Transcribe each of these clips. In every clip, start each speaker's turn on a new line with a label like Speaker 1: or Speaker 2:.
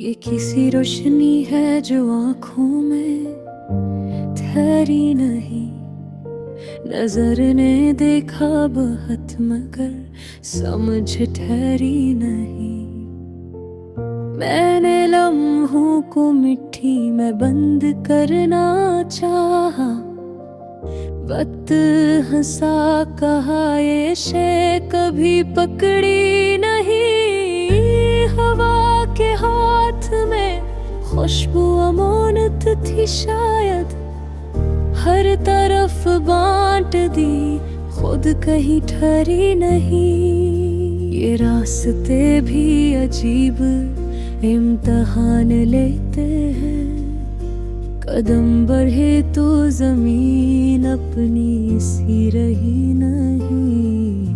Speaker 1: ये किसी रोशनी है जो आँखों में ठहरी नहीं। नजर ने देखा बहुत मगर समझ ठहरी नहीं। मैंने लम्हों को मिट्टी में बंद करना चाहा। वक्त हंसा कहा ये शे कभी पकड़ी नहीं। हवा के हाथ में खुशबू अमानत थी शायद, हर तरफ बांट दी खुद कहीं ठहरी नहीं। ये रास्ते भी अजीब इम्तिहान लेते हैं, कदम बढ़े तो जमीन अपनी सी रही नहीं।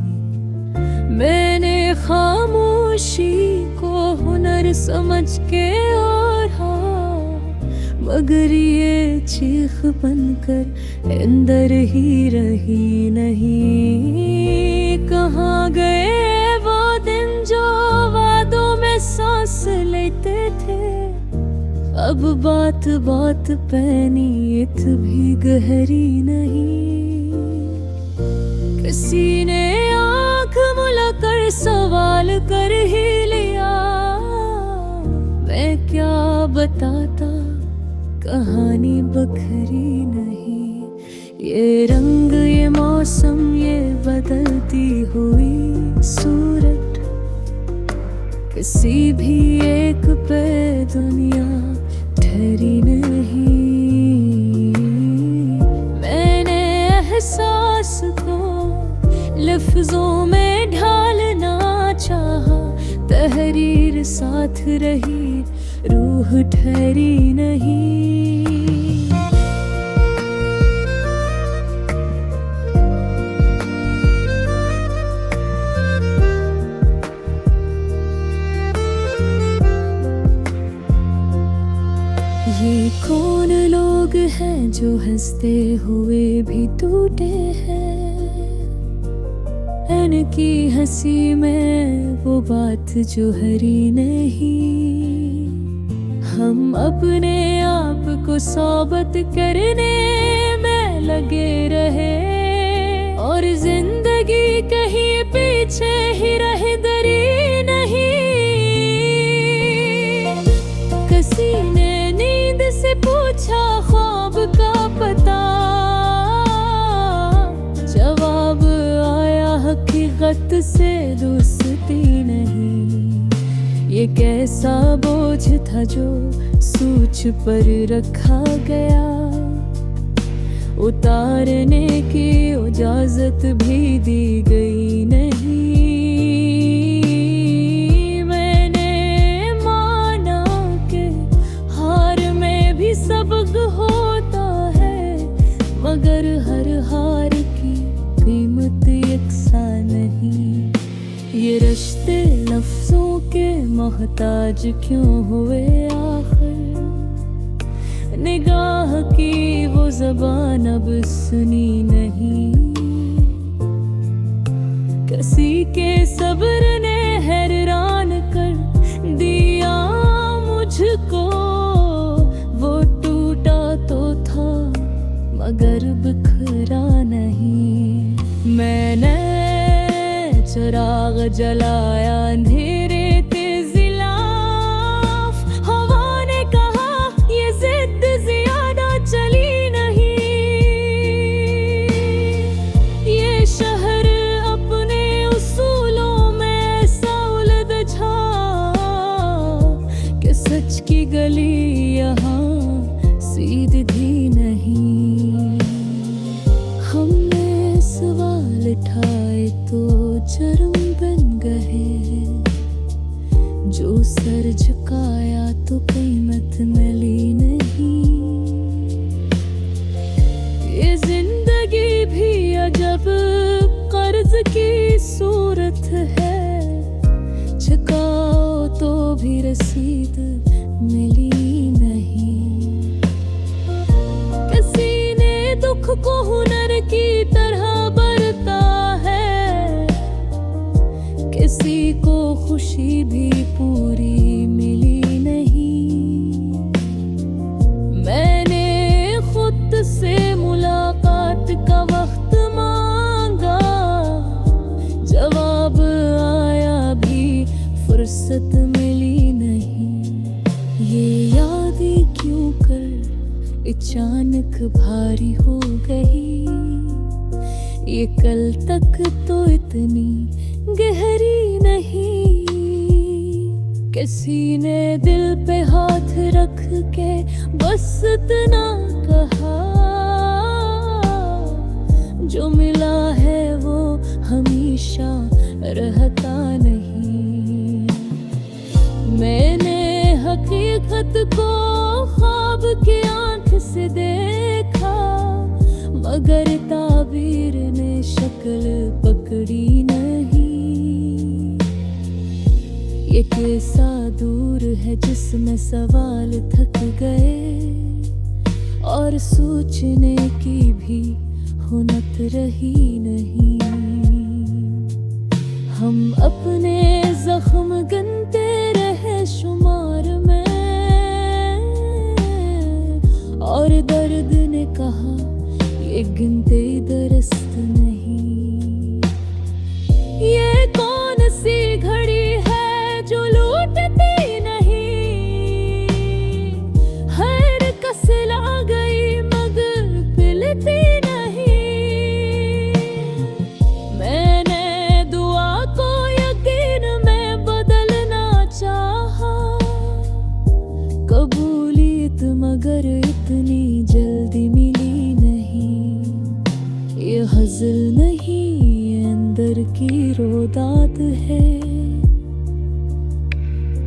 Speaker 1: मैंने खामोशी को हुनर समझ के ओढ़ा, मगर ये चीख बनकर अंदर ही रही नहीं। कहाँ गए वो दिन जो वादों में सांस लेते थे, अब बात बात पे नीयत भी गहरी नहीं। किसी ने आँख मुला कर सवाल कर ही लिया, मैं क्या बताता कहानी बखरी नहीं। ये रंग ये मौसम ये बदलती हुई सूरत, किसी भी एक पे दुनिया ठहरी नहीं। मैंने एहसास को लफ्जों में ढालना चाहा, तहरीर साथ रही रूह ठहरी नहीं। ये कौन लोग हैं जो हंसते हुए भी टूटे हैं, इनकी हंसी में वो बात जो हरी नहीं। हम अपने आप को साबित करने में लगे रहे, और जिंदगी कहीं पीछे ही रह दरी नहीं। किसी ने से पूछा ख्वाब का पता, जवाब आया हकीकत से दोस्ती नहीं। ये कैसा बोझ था जो सूच पर रखा गया, उतारने की इजाजत भी दी गई नहीं। सबक होता है मगर हर हार की कीमत यकसा नहीं। ये रिश्ते लफ्जों के मोहताज क्यों हुए आखिर, निगाह की वो ज़बान अब सुनी नहीं। किसी के सब्र ने हैरान कर दिया मुझको, मगर बिखरा नहीं। मैंने चिराग जलाया अंधेरे तेजिलाफ, हवा ने कहा ये जिद ज्यादा चली नहीं। ये शहर अपने उसूलों में ऐसा उलझा कि सच की गली यहाँ सीधी भी नहीं। हमने सवाल उठाए तो जर्म बन गए, जो सर झुकाया तो कीमत मिली नहीं। ये जिंदगी भी अजब कर्ज की सूरत है, चुकाओ तो भी रसीद मिली नहीं। दुख को हुनर की तरह बरता है, किसी को खुशी भी पूरी मिली नहीं। क्यों कर अचानक भारी हो गई। ये कल तक तो इतनी गहरी नहीं। किसी ने दिल पे हाथ रख के बस इतना कहा, जो मिला है वो हमेशा रहता नहीं। मैंने हकीकत को ख्वाब की आंख से देखा, मगर ताबीर ने शक्ल पकड़ी नहीं। ये कैसा दूर है जिसमें सवाल थक गए, और सोचने की भी हुनत रही नहीं। हम अपने जख्म गिनते रहे शुमार में, और दर्द ने कहा ये गिनते दरस्त नहीं। ये कौन सी घड़ी है जो लूटती नहीं, हर कस ला गई मगर पिलती नहीं। मैंने दुआ को यकीन में बदलना चाहा, कबूलियत मगर इतनी जल्दी मिली नहीं। ये हज़ल नहीं, ये अंदर की रोदात है,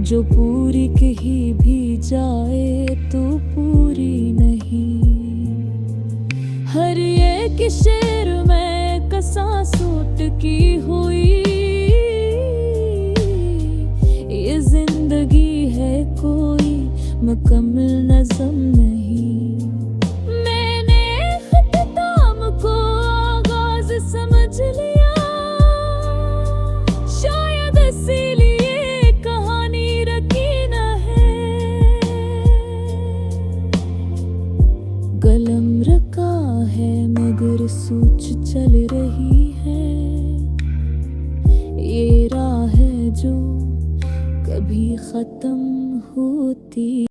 Speaker 1: जो पूरी कही भी जाए तो पूरी नहीं। हर एक शेर में कसा सूट की हुई, ये जिंदगी है कोई मुकम्मल नज़म नहीं। मैंने ख़ुताम को आगाज़ समझ लिया, शायद इसीलिए कहानी रकीन है। कलम रखा है मगर सोच चले